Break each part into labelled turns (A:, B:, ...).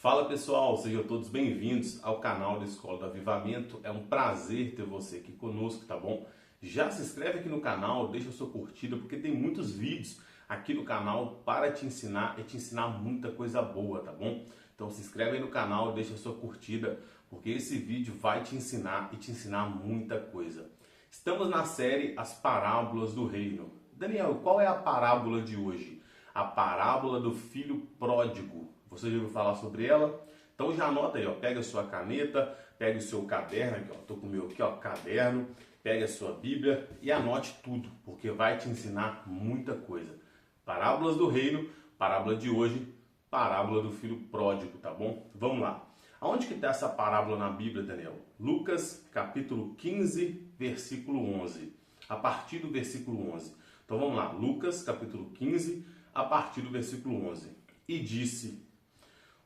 A: Fala pessoal, sejam todos bem-vindos ao canal da Escola do Avivamento. É um prazer ter você aqui conosco, tá bom? Já se inscreve aqui no canal, deixa a sua curtida, porque tem muitos vídeos aqui no canal para te ensinar e te ensinar muita coisa boa, tá bom? Então se inscreve aí no canal, deixa a sua curtida, porque esse vídeo vai te ensinar e te ensinar muita coisa. Estamos na série As Parábolas do Reino. Daniel, qual é a parábola de hoje? A parábola do filho pródigo. Você já ouviu falar sobre ela? Então já anota aí, ó, pega a sua caneta, pega o seu caderno, aqui, ó, tô com o meu aqui, ó, caderno, pega a sua Bíblia e anote tudo, porque vai te ensinar muita coisa. Parábolas do reino, parábola de hoje, parábola do filho pródigo, tá bom? Vamos lá. Aonde que está essa parábola na Bíblia, Daniel? Lucas, capítulo 15, versículo 11. A partir do versículo 11. Então vamos lá, Lucas, capítulo 15, a partir do versículo 11. E disse: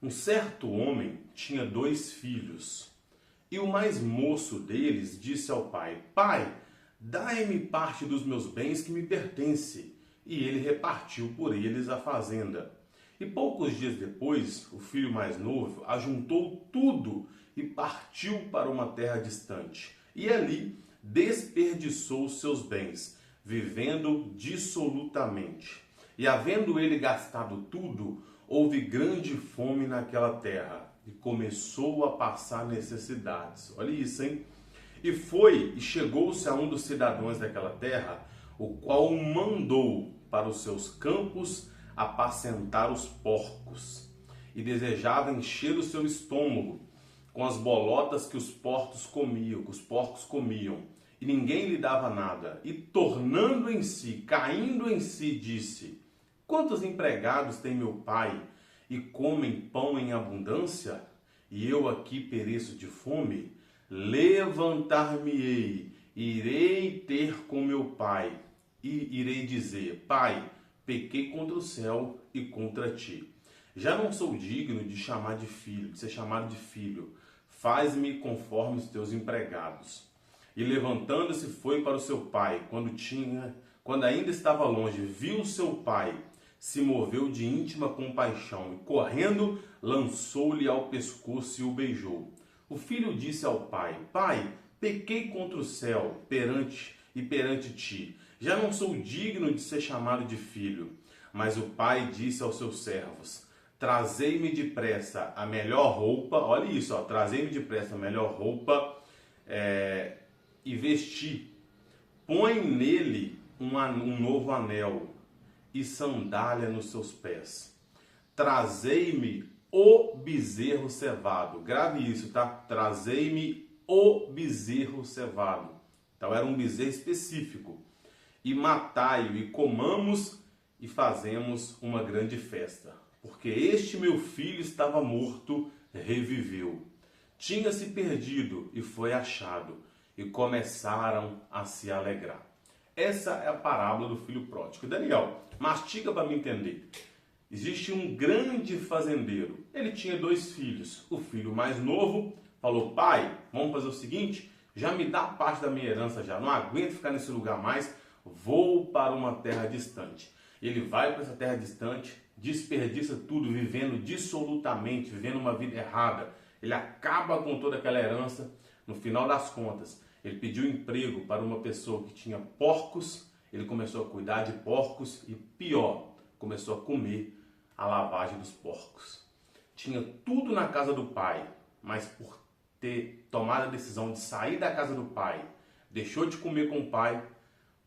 A: um certo homem tinha 2 filhos, e o mais moço deles disse ao pai: Pai, dai-me parte dos meus bens que me pertence. E ele repartiu por eles a fazenda. E poucos dias depois, o filho mais novo ajuntou tudo e partiu para uma terra distante. E ali desperdiçou os seus bens, vivendo dissolutamente. E havendo ele gastado tudo, houve grande fome naquela terra e começou a passar necessidades. Olha isso, hein? E foi e chegou-se a um dos cidadãos daquela terra, o qual o mandou para os seus campos apacentar os porcos. E desejava encher o seu estômago com as bolotas que os porcos comiam. E ninguém lhe dava nada. E tornando em si, caindo em si, disse: quantos empregados tem meu pai e comem pão em abundância? E eu aqui pereço de fome? Levantar-me-ei, irei ter com meu pai e irei dizer: Pai, pequei contra o céu e contra ti. Já não sou digno de ser chamado de filho. Faz-me conforme os teus empregados. E levantando-se foi para o seu pai. Quando ainda estava longe, viu o seu pai, se moveu de íntima compaixão e, correndo, lançou-lhe ao pescoço e o beijou. O filho disse ao pai: Pai, pequei contra o céu perante ti. Já não sou digno de ser chamado de filho. Mas o pai disse aos seus servos: trazei-me depressa a melhor roupa. Olha isso, ó, trazei-me depressa a melhor roupa e vesti. Põe nele um novo anel e sandália nos seus pés. Trazei-me o bezerro cevado. Grave isso, tá? Trazei-me o bezerro cevado. Então era um bezerro específico. E matai-o e comamos e fazemos uma grande festa. Porque este meu filho estava morto, reviveu. Tinha se perdido e foi achado. E começaram a se alegrar. Essa é a parábola do filho pródigo. Daniel, mastiga para me entender. Existe um grande fazendeiro. Ele tinha 2 filhos. O filho mais novo falou: pai, vamos fazer o seguinte, já me dá parte da minha herança já. Não aguento ficar nesse lugar mais. Vou para uma terra distante. Ele vai para essa terra distante, desperdiça tudo, vivendo dissolutamente, vivendo uma vida errada. Ele acaba com toda aquela herança. No final das contas, ele pediu emprego para uma pessoa que tinha porcos. Ele começou a cuidar de porcos e, pior, começou a comer a lavagem dos porcos. Tinha tudo na casa do pai, mas por ter tomado a decisão de sair da casa do pai, deixou de comer com o pai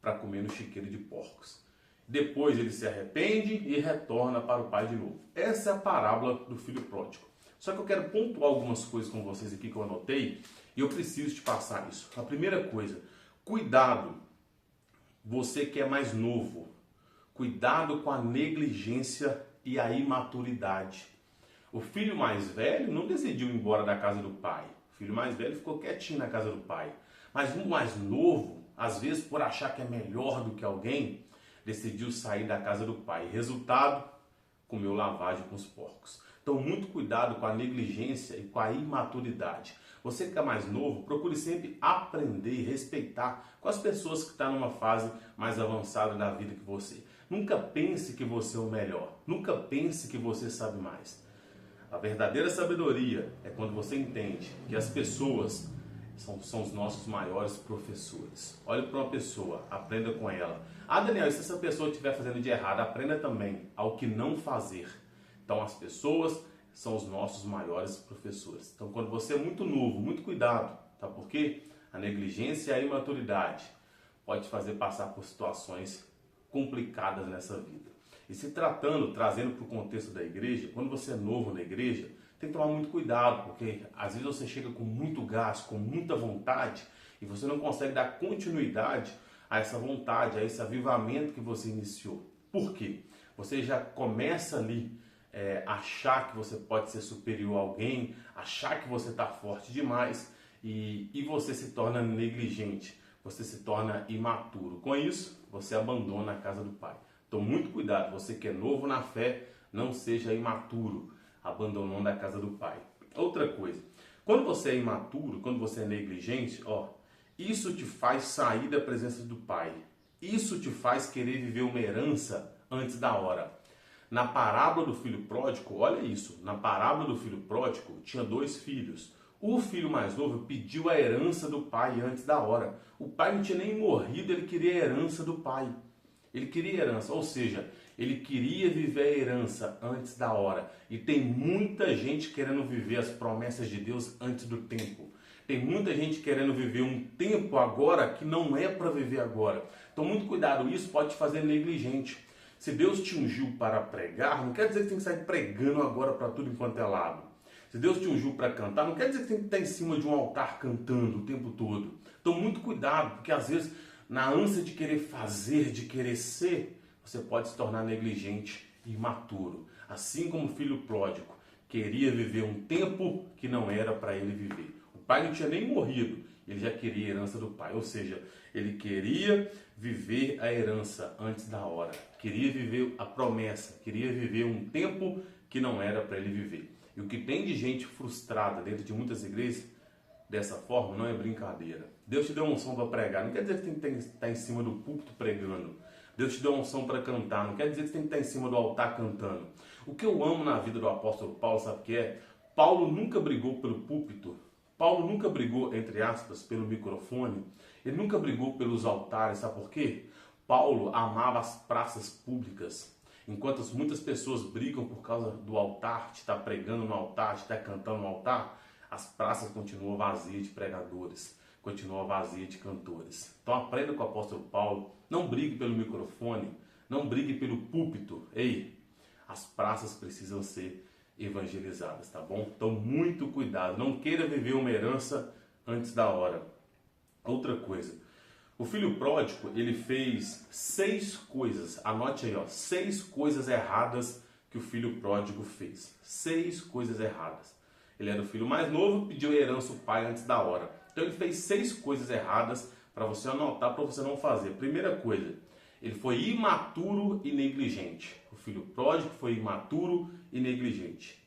A: para comer no chiqueiro de porcos. Depois ele se arrepende e retorna para o pai de novo. Essa é a parábola do filho pródigo. Só que eu quero pontuar algumas coisas com vocês aqui que eu anotei e eu preciso te passar isso. A primeira coisa, cuidado, você que é mais novo, cuidado com a negligência e a imaturidade. O filho mais velho não decidiu ir embora da casa do pai. O filho mais velho ficou quietinho na casa do pai. Mas o mais novo, às vezes por achar que é melhor do que alguém, decidiu sair da casa do pai. Resultado, comeu lavagem com os porcos. Então, muito cuidado com a negligência e com a imaturidade. Você que é mais novo, procure sempre aprender e respeitar com as pessoas que estão numa fase mais avançada da vida que você. Nunca pense que você é o melhor. Nunca pense que você sabe mais. A verdadeira sabedoria é quando você entende que as pessoas são os nossos maiores professores. Olhe para uma pessoa, aprenda com ela. Ah, Daniel, e se essa pessoa estiver fazendo de errado, aprenda também ao que não fazer. Então, as pessoas são os nossos maiores professores. Então, quando você é muito novo, muito cuidado, tá? Porque a negligência e a imaturidade pode te fazer passar por situações complicadas nessa vida. E se tratando, trazendo para o contexto da igreja, quando você é novo na igreja, tem que tomar muito cuidado, porque às vezes você chega com muito gás, com muita vontade, e você não consegue dar continuidade a essa vontade, a esse avivamento que você iniciou. Por quê? Você já começa ali achar que você pode ser superior a alguém, achar que você está forte demais, e você se torna negligente, você se torna imaturo. Com isso, você abandona a casa do Pai. Então, muito cuidado, você que é novo na fé, não seja imaturo, abandonando a casa do Pai. Outra coisa, quando você é imaturo, quando você é negligente, isso te faz sair da presença do Pai. Isso te faz querer viver uma herança antes da hora. Na parábola do filho pródigo, olha isso, na parábola do filho pródigo tinha 2 filhos. O filho mais novo pediu a herança do pai antes da hora. O pai não tinha nem morrido, ele queria a herança do pai. Ele queria herança, ou seja, ele queria viver a herança antes da hora. E tem muita gente querendo viver as promessas de Deus antes do tempo. Tem muita gente querendo viver um tempo agora que não é para viver agora. Então, muito cuidado, isso pode te fazer negligente. Se Deus te ungiu para pregar, não quer dizer que tem que sair pregando agora para tudo enquanto é lado. Se Deus te ungiu para cantar, não quer dizer que tem que estar em cima de um altar cantando o tempo todo. Então, muito cuidado, porque às vezes, na ânsia de querer fazer, de querer ser, você pode se tornar negligente e imaturo. Assim como o filho pródigo queria viver um tempo que não era para ele viver. O pai não tinha nem morrido, ele já queria a herança do pai. Ou seja, ele queria viver a herança antes da hora. Queria viver a promessa, queria viver um tempo que não era para ele viver. E o que tem de gente frustrada dentro de muitas igrejas, dessa forma, não é brincadeira. Deus te deu unção para pregar, não quer dizer que você tem que estar em cima do púlpito pregando. Deus te deu unção para cantar, não quer dizer que você tem que estar em cima do altar cantando. O que eu amo na vida do apóstolo Paulo, sabe o que é? Paulo nunca brigou pelo púlpito, Paulo nunca brigou, entre aspas, pelo microfone, ele nunca brigou pelos altares, sabe por quê? Paulo amava as praças públicas. Enquanto muitas pessoas brigam por causa do altar, de estar pregando no altar, de estar cantando no altar, as praças continuam vazias de pregadores, continuam vazias de cantores. Então aprenda com o apóstolo Paulo, não brigue pelo microfone, não brigue pelo púlpito. Ei, as praças precisam ser evangelizadas, tá bom? Então muito cuidado, não queira viver uma herança antes da hora. Outra coisa, o filho pródigo, ele fez 6 coisas, anote aí, 6 coisas erradas que o filho pródigo fez. 6 coisas erradas. Ele era o filho mais novo, pediu herança ao pai antes da hora. Então ele fez 6 coisas erradas para você anotar, para você não fazer. Primeira coisa, ele foi imaturo e negligente. O filho pródigo foi imaturo e negligente.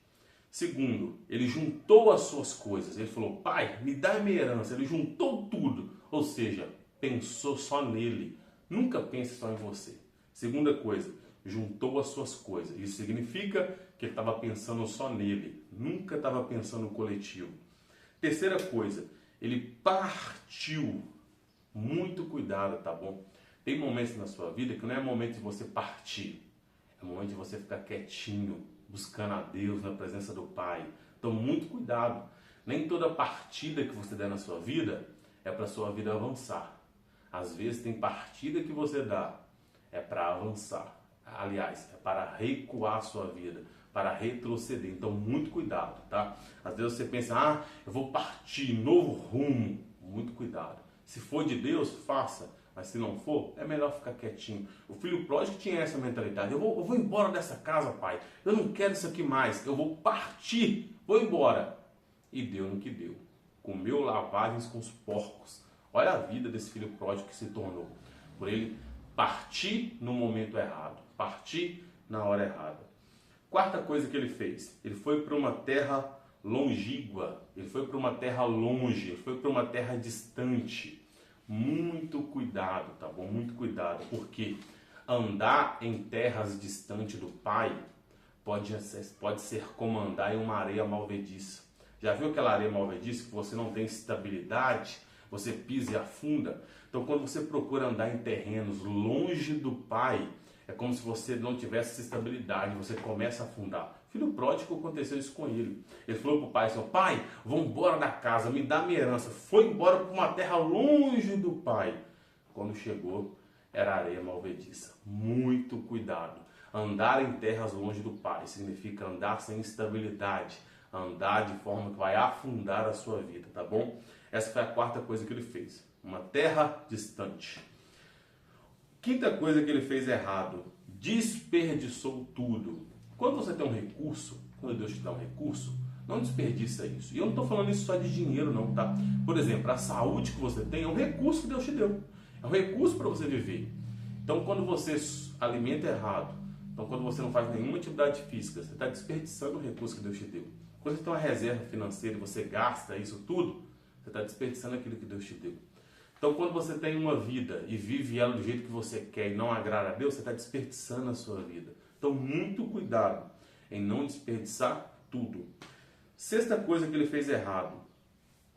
A: Segundo, ele juntou as suas coisas. Ele falou, pai, me dá a minha herança. Ele juntou tudo, ou seja, pensou só nele. Nunca pense só em você. Segunda coisa, juntou as suas coisas. Isso significa que ele estava pensando só nele. Nunca estava pensando no coletivo. Terceira coisa, ele partiu. Muito cuidado, tá bom? Tem momentos na sua vida que não é momento de você partir. É momento de você ficar quietinho, buscando a Deus na presença do Pai. Então, muito cuidado. Nem toda partida que você der na sua vida é para a sua vida avançar. Às vezes tem partida que você dá, é para avançar. Aliás, é para recuar a sua vida, para retroceder. Então, muito cuidado, tá? Às vezes você pensa, eu vou partir, novo rumo. Muito cuidado. Se for de Deus, faça. Mas se não for, é melhor ficar quietinho. O filho pródigo tinha essa mentalidade. Eu vou embora dessa casa, pai. Eu não quero isso aqui mais. Eu vou partir. Vou embora. E deu no que deu. Comeu lavagens com os porcos. Olha a vida desse filho pródigo que se tornou. Por ele partir no momento errado. Partir na hora errada. Quarta coisa que ele fez. Ele foi para uma terra longínqua. Ele foi para uma terra longe. Ele foi para uma terra distante. Muito cuidado, tá bom? Muito cuidado. Porque andar em terras distantes do Pai pode ser como andar em uma areia malvediça. Já viu aquela areia malvediça que você não tem estabilidade, você pisa e afunda? Então, quando você procura andar em terrenos longe do Pai, é como se você não tivesse essa estabilidade, você começa a afundar. Filho pródigo, aconteceu isso com ele. Ele falou para o pai assim: pai, vou embora da casa, me dá minha herança. Foi embora para uma terra longe do pai. Quando chegou, era areia malvediça. Muito cuidado. Andar em terras longe do pai significa andar sem estabilidade, andar de forma que vai afundar a sua vida, tá bom? Essa foi a quarta coisa que ele fez. Uma terra distante. Quinta coisa que ele fez errado: desperdiçou tudo. Quando você tem um recurso, quando Deus te dá um recurso, não desperdiça isso. E eu não estou falando isso só de dinheiro não, tá? Por exemplo, a saúde que você tem é um recurso que Deus te deu. É um recurso para você viver. Então, quando você alimenta errado, então quando você não faz nenhuma atividade física, você está desperdiçando o recurso que Deus te deu. Quando você tem uma reserva financeira e você gasta isso tudo, você está desperdiçando aquilo que Deus te deu. Então, quando você tem uma vida e vive ela do jeito que você quer e não agrada a Deus, você está desperdiçando a sua vida. Então, muito cuidado em não desperdiçar tudo. Sexta coisa que ele fez errado: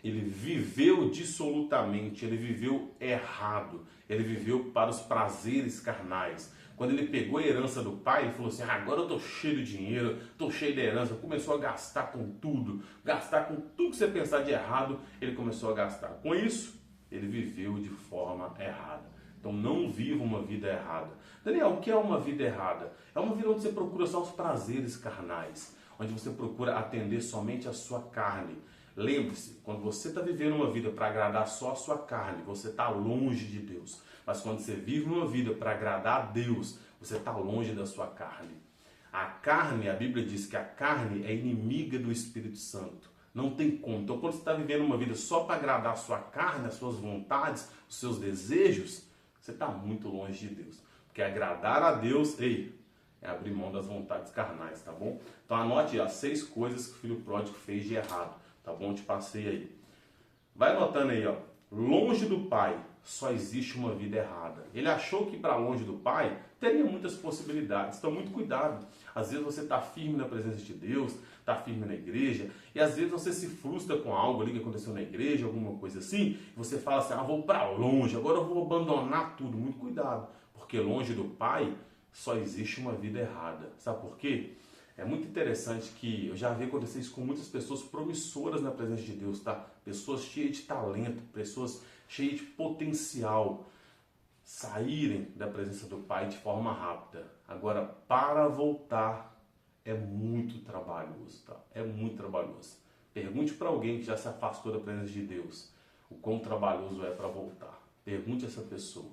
A: ele viveu dissolutamente, ele viveu errado, ele viveu para os prazeres carnais. Quando ele pegou a herança do pai, ele falou assim: agora eu estou cheio de dinheiro, estou cheio de herança. Começou a gastar com tudo que você pensar de errado, ele começou a gastar. Com isso, ele viveu de forma errada. Então não viva uma vida errada. Daniel, o que é uma vida errada? É uma vida onde você procura só os prazeres carnais, onde você procura atender somente a sua carne. Lembre-se, quando você está vivendo uma vida para agradar só a sua carne, você está longe de Deus. Mas quando você vive uma vida para agradar a Deus, você está longe da sua carne. A carne, a Bíblia diz que a carne é inimiga do Espírito Santo. Não tem como. Então, quando você está vivendo uma vida só para agradar a sua carne, as suas vontades, os seus desejos, você está muito longe de Deus. Porque agradar a Deus, é abrir mão das vontades carnais, tá bom? Então anote as 6 coisas que o filho pródigo fez de errado, tá bom? Te passei aí. Vai anotando aí, ó. Longe do pai, só existe uma vida errada. Ele achou que para longe do pai teria muitas possibilidades. Então, muito cuidado. Às vezes você está firme na presença de Deus, está firme na igreja, e às vezes você se frustra com algo ali que aconteceu na igreja, alguma coisa assim, e você fala assim: vou para longe, agora eu vou abandonar tudo. Muito cuidado, porque longe do pai só existe uma vida errada. Sabe por quê? É muito interessante que eu já vi acontecer isso com muitas pessoas promissoras na presença de Deus, tá? Pessoas cheias de talento, pessoas cheias de potencial, saírem da presença do Pai de forma rápida. Agora, para voltar, é muito trabalhoso, tá? É muito trabalhoso. Pergunte para alguém que já se afastou da presença de Deus o quão trabalhoso é para voltar. Pergunte a essa pessoa.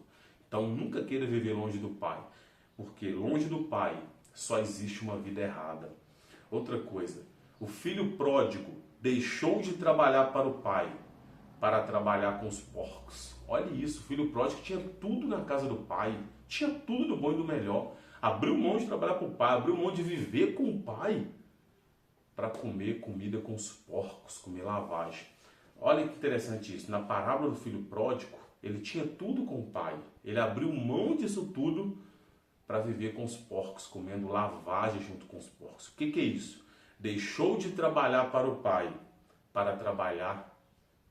A: Então, nunca queira viver longe do Pai, porque longe do Pai só existe uma vida errada. Outra coisa: o filho pródigo deixou de trabalhar para o pai para trabalhar com os porcos. Olha isso, o filho pródigo tinha tudo na casa do pai, tinha tudo do bom e do melhor. Abriu mão de trabalhar para o pai, abriu mão de viver com o pai para comer comida com os porcos, comer lavagem. Olha que interessante isso. Na parábola do filho pródigo, ele tinha tudo com o pai. Ele abriu mão disso tudo para viver com os porcos, comendo lavagem junto com os porcos. O que é isso? Deixou de trabalhar para o pai para trabalhar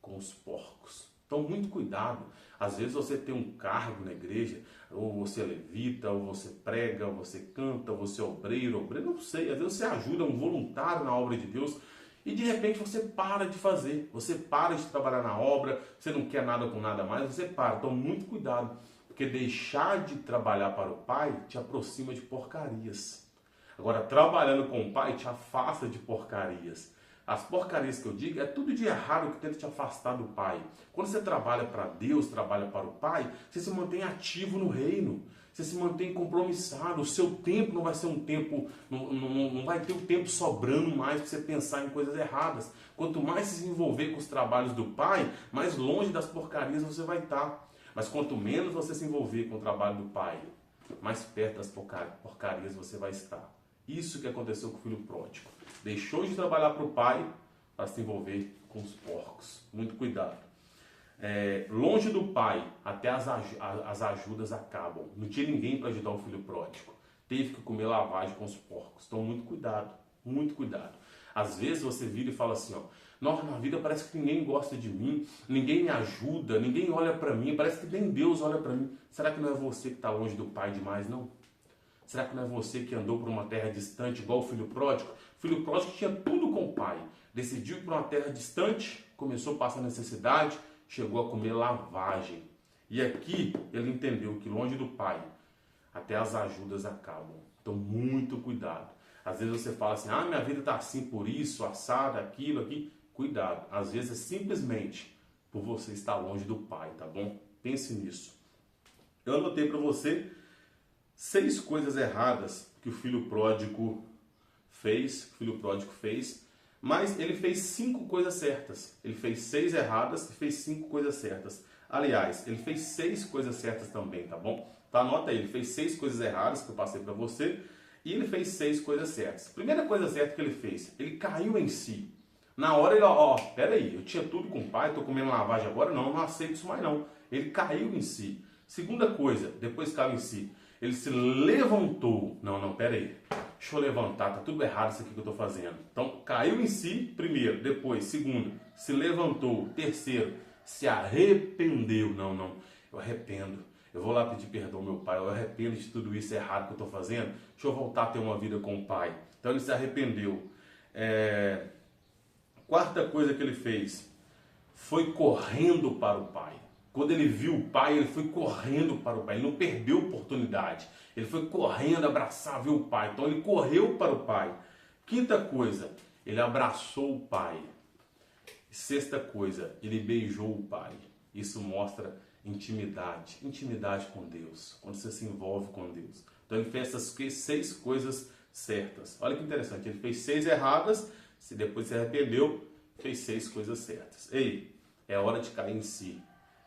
A: com os porcos. Então, muito cuidado. Às vezes você tem um cargo na igreja, ou você levita, ou você prega, ou você canta, ou você é obreiro, não sei. Às vezes você ajuda um voluntário na obra de Deus e de repente você para de fazer. Você para de trabalhar na obra, você não quer nada com nada mais, você para. Então, muito cuidado. Porque deixar de trabalhar para o pai te aproxima de porcarias. Agora, trabalhando com o pai te afasta de porcarias. As porcarias que eu digo é tudo de errado que tenta te afastar do pai. Quando você trabalha para Deus, trabalha para o pai, você se mantém ativo no reino. Você se mantém compromissado. O seu tempo não vai ser um tempo, não vai ter o tempo sobrando mais para você pensar em coisas erradas. Quanto mais se envolver com os trabalhos do pai, mais longe das porcarias você vai estar. Mas quanto menos você se envolver com o trabalho do pai, mais perto das porcarias você vai estar. Isso que aconteceu com o filho pródigo. Deixou de trabalhar para o pai para se envolver com os porcos. Muito cuidado. Longe do pai, até as ajudas acabam. Não tinha ninguém para ajudar o filho pródigo. teve que comer lavagem com os porcos. Então, muito cuidado, muito cuidado. Às vezes você vira e fala assim, ó, nossa, na vida parece que ninguém gosta de mim, ninguém me ajuda, ninguém olha para mim, parece que nem Deus olha para mim. Será que não é você que está longe do Pai demais, não? Será que não é você que andou por uma terra distante, igual o filho pródigo? O filho pródigo tinha tudo com o pai, decidiu ir para uma terra distante, começou a passar necessidade, chegou a comer lavagem. E aqui ele entendeu que longe do pai, até as ajudas acabam. Então, muito cuidado. Às vezes você fala assim, minha vida está assim por isso, assada, aquilo, aqui. Cuidado. Às vezes é simplesmente por você estar longe do pai, tá bom? Pense nisso. Eu anotei para você 6 coisas erradas que o filho pródigo fez, mas ele fez 5 coisas certas. Ele fez 6 erradas e fez 5 coisas certas. Aliás, ele fez 6 coisas certas também, tá bom? Então anota aí, ele fez 6 coisas erradas que eu passei para você e ele fez 6 coisas certas. Primeira coisa certa que ele fez, ele caiu em si. Na hora ele, peraí, eu tinha tudo com o pai, tô comendo lavagem agora, não aceito isso mais não. Ele caiu em si. Segunda coisa, depois caiu em si, ele se levantou. Não, peraí, deixa eu levantar, tá tudo errado isso aqui que eu tô fazendo. Então, caiu em si, primeiro, depois, segundo, se levantou, terceiro, se arrependeu. Não, eu arrependo. Eu vou lá pedir perdão ao meu pai, eu arrependo de tudo isso errado que eu estou fazendo, deixa eu voltar a ter uma vida com o pai. Então ele se arrependeu. Quarta coisa que ele fez, foi correndo para o pai. Quando ele viu o pai, ele foi correndo para o pai, ele não perdeu a oportunidade. Ele foi correndo, abraçar, viu o pai. Então ele correu para o pai. Quinta coisa, ele abraçou o pai. Sexta coisa, ele beijou o pai. Isso mostra intimidade com Deus, quando você se envolve com Deus. Então ele fez essas 6 coisas certas. Olha que interessante, ele fez 6 erradas, se depois se arrependeu, fez 6 coisas certas. Ei, é hora de cair em si,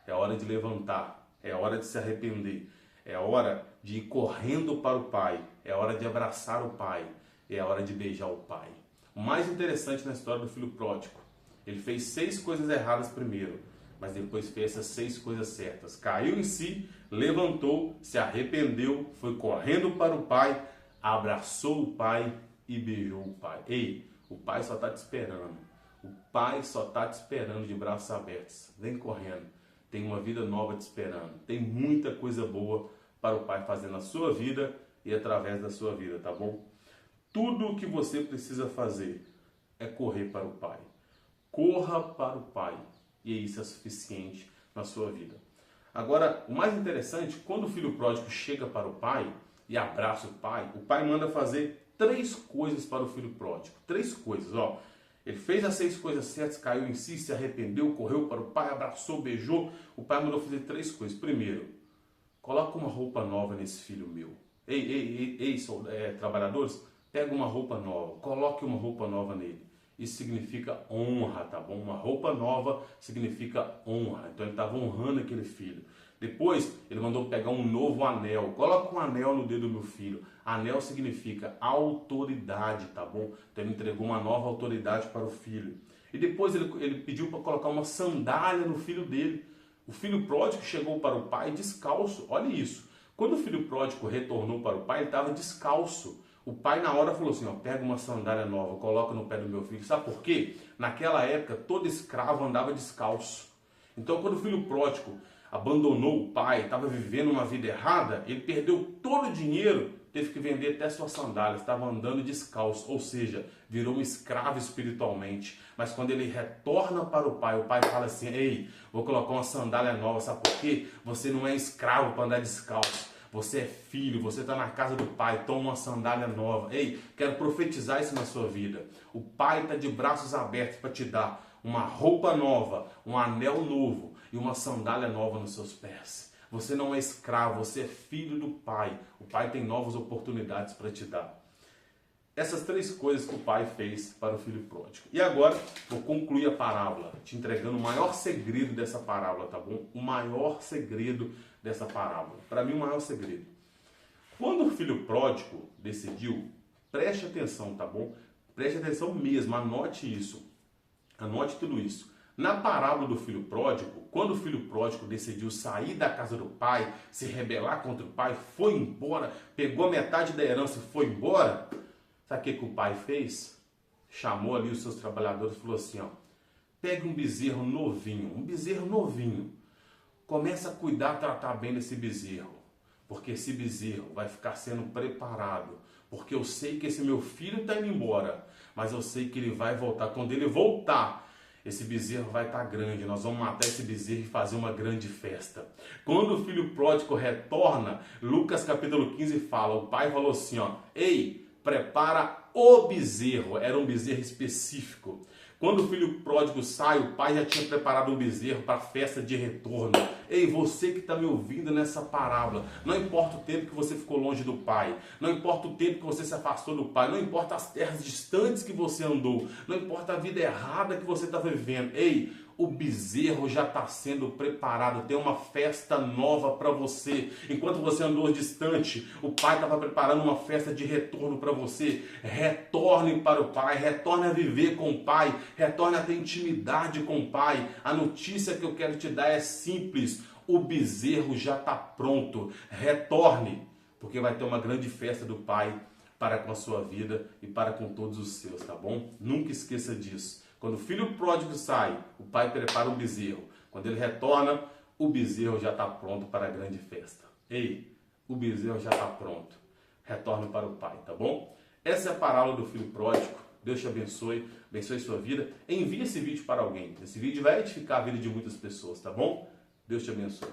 A: é hora de levantar, é hora de se arrepender, é hora de ir correndo para o pai, é hora de abraçar o pai, é hora de beijar o pai. O mais interessante na história do filho pródigo, ele fez 6 coisas erradas primeiro, mas depois fez essas 6 coisas certas. Caiu em si, levantou, se arrependeu, foi correndo para o pai, abraçou o pai e beijou o pai. Ei, o pai só está te esperando. O pai só está te esperando de braços abertos. Vem correndo. Tem uma vida nova te esperando. Tem muita coisa boa para o pai fazer na sua vida e através da sua vida, tá bom? Tudo o que você precisa fazer é correr para o pai. Corra para o pai. E isso é suficiente na sua vida. Agora, o mais interessante, quando o filho pródigo chega para o pai e abraça o pai manda fazer 3 coisas para o filho pródigo. 3 coisas, ó. Ele fez as 6 coisas certas, caiu em si, se arrependeu, correu para o pai, abraçou, beijou. O pai mandou fazer 3 coisas. Primeiro, coloca uma roupa nova nesse filho meu. Ei, trabalhadores, pega uma roupa nova, coloque uma roupa nova nele. Isso significa honra, tá bom? Uma roupa nova significa honra. Então ele estava honrando aquele filho. Depois ele mandou pegar um novo anel. Coloca um anel no dedo do meu filho. Anel significa autoridade, tá bom? Então ele entregou uma nova autoridade para o filho. E depois ele pediu para colocar uma sandália no filho dele. O filho pródigo chegou para o pai descalço. Olha isso. Quando o filho pródigo retornou para o pai, ele estava descalço. O pai na hora falou assim, pega uma sandália nova, coloca no pé do meu filho. Sabe por quê? Naquela época, todo escravo andava descalço. Então, quando o filho pródigo abandonou o pai, estava vivendo uma vida errada, ele perdeu todo o dinheiro, teve que vender até suas sandálias, estava andando descalço, ou seja, virou um escravo espiritualmente. Mas quando ele retorna para o pai fala assim, ei, vou colocar uma sandália nova, sabe por quê? Você não é escravo para andar descalço. Você é filho, você está na casa do pai, toma uma sandália nova. Ei, quero profetizar isso na sua vida. O pai está de braços abertos para te dar uma roupa nova, um anel novo e uma sandália nova nos seus pés. Você não é escravo, você é filho do pai. O pai tem novas oportunidades para te dar. Essas 3 coisas que o pai fez para o filho pródigo. E agora, vou concluir a parábola, te entregando o maior segredo dessa parábola, tá bom? O maior segredo dessa parábola. Para mim, o maior segredo. Quando o filho pródigo decidiu, preste atenção, tá bom? Preste atenção mesmo, anote isso. Anote tudo isso. Na parábola do filho pródigo, quando o filho pródigo decidiu sair da casa do pai, se rebelar contra o pai, foi embora, pegou metade da herança e foi embora, sabe o que o pai fez? Chamou ali os seus trabalhadores e falou assim, ó, pegue um bezerro novinho, começa a cuidar, tratar bem desse bezerro, porque esse bezerro vai ficar sendo preparado, porque eu sei que esse meu filho está indo embora, mas eu sei que ele vai voltar. Quando ele voltar, esse bezerro vai estar grande, nós vamos matar esse bezerro e fazer uma grande festa. Quando o filho pródigo retorna, Lucas capítulo 15 fala, o pai falou assim, ó, ei, prepara o bezerro, era um bezerro específico. Quando o filho pródigo sai, o pai já tinha preparado um bezerro para a festa de retorno. Ei, você que está me ouvindo nessa parábola, não importa o tempo que você ficou longe do pai, não importa o tempo que você se afastou do pai, não importa as terras distantes que você andou, não importa a vida errada que você está vivendo. Ei, o bezerro já está sendo preparado, tem uma festa nova para você. Enquanto você andou distante, o pai estava preparando uma festa de retorno para você. Retorne para o pai, retorne a viver com o pai, retorne a ter intimidade com o pai. A notícia que eu quero te dar é simples, o bezerro já está pronto. Retorne, porque vai ter uma grande festa do pai para com a sua vida e para com todos os seus, tá bom? Nunca esqueça disso. Quando o filho pródigo sai, o pai prepara um bezerro. Quando ele retorna, o bezerro já está pronto para a grande festa. Ei, o bezerro já está pronto. Retorne para o pai, tá bom? Essa é a parábola do filho pródigo. Deus te abençoe, abençoe sua vida. Envie esse vídeo para alguém. Esse vídeo vai edificar a vida de muitas pessoas, tá bom? Deus te abençoe.